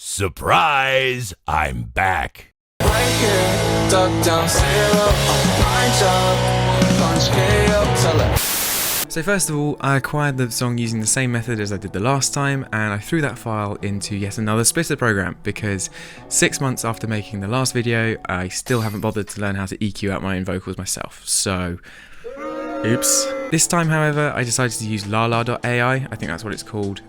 Surprise! I'm back. Right here, duck down, sail up, my job, punch KO, tell it. So first of all, I acquired the song using the same method as I did the last time, and I threw that file into yet another splitter program because 6 months after making the last video, I still haven't bothered to learn how to EQ out my own vocals myself, so oops. This time, however, I decided to use lala.ai, I think that's what it's called,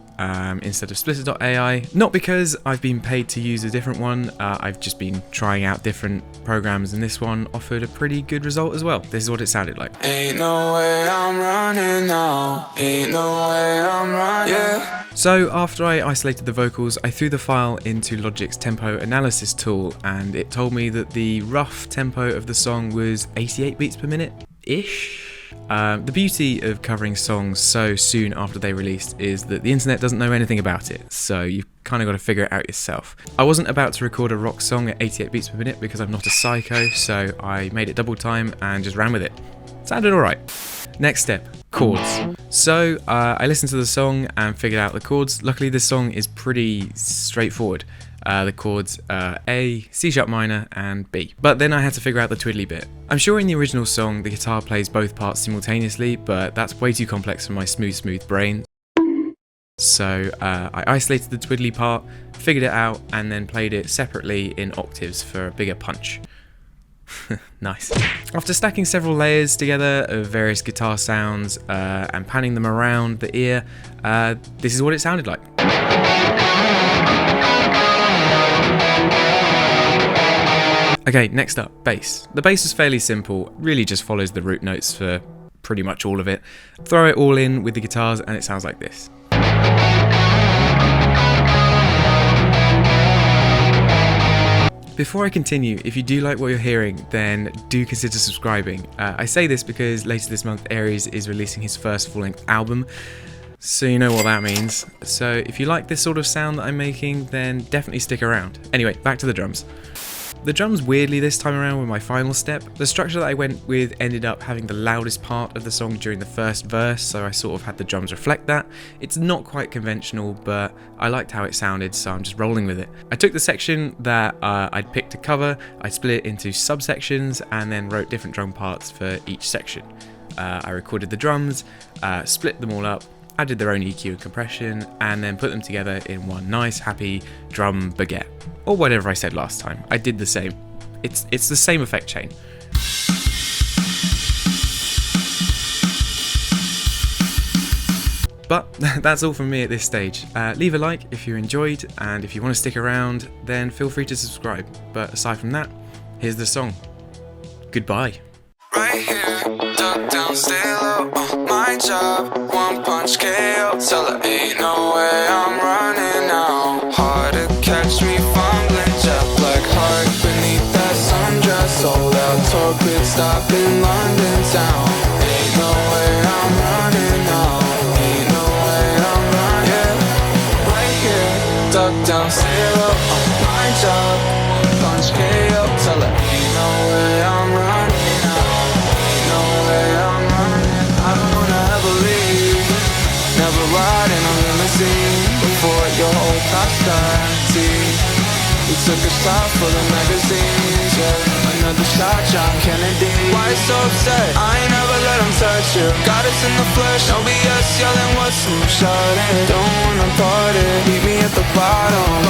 instead of splitter.ai. Not because I've been paid to use a different one, I've just been trying out different programs and this one offered a pretty good result as well. This is what it sounded like. Ain't no way I'm running now, ain't no way I'm running, yeah. So after I isolated the vocals, I threw the file into Logic's tempo analysis tool and it told me that the rough tempo of the song was 88 beats per minute-ish. The beauty of covering songs so soon after they released is that the internet doesn't know anything about it, so you've kind of got to figure it out yourself. I wasn't about to record a rock song at 88 beats per minute because I'm not a psycho, so I made it double time and just ran with it. Sounded alright. Next step, chords. So I listened to the song and figured out the chords. Luckily this song is pretty straightforward. The chords A, C sharp minor and B. But then I had to figure out the twiddly bit. I'm sure in the original song the guitar plays both parts simultaneously, but that's way too complex for my smooth brain. So I isolated the twiddly part, figured it out, and then played it separately in octaves for a bigger punch. Nice. After stacking several layers together of various guitar sounds and panning them around the ear, this is what it sounded like. Okay, next up, bass. The bass was fairly simple, really just follows the root notes for pretty much all of it. Throw it all in with the guitars and it sounds like this. Before I continue, if you do like what you're hearing, then do consider subscribing. I say this because later this month Aries is releasing his first full-length album, so you know what that means. So if you like this sort of sound that I'm making, then definitely stick around. Anyway, back to the drums. The drums weirdly this time around were my final step. The structure that I went with ended up having the loudest part of the song during the first verse, so I sort of had the drums reflect that. It's not quite conventional, but I liked how it sounded, so I'm just rolling with it. I took the section that I'd picked to cover, I split it into subsections, and then wrote different drum parts for each section. I recorded the drums, split them all up, added their own EQ and compression, and then put them together in one nice, happy drum baguette. Or whatever I said last time. I did the same. It's the same effect chain. But that's all from me at this stage. Leave a like if you enjoyed, and if you want to stick around, then feel free to subscribe. But aside from that, here's the song. Goodbye. Right here, duck down, sail up, my job, one punch KO, tell her ain't no way I'm running now. Hard to catch me fumbling, jet black heart beneath that sundress, sold out tour pit stop in London town. Ain't no way I'm running now, ain't no way I'm running, yeah. Right here, duck down, sail up, my job, one punch KO, tell her ain't no way I'm running. Never ride in a limousine before your whole car started. We took a shot for the magazines, yeah. Another shot, John Kennedy. Why so upset? I ain't never let him touch you. Got us in the flesh, no BS, yelling what's some shot. Don't wanna party, meet me at the bottom.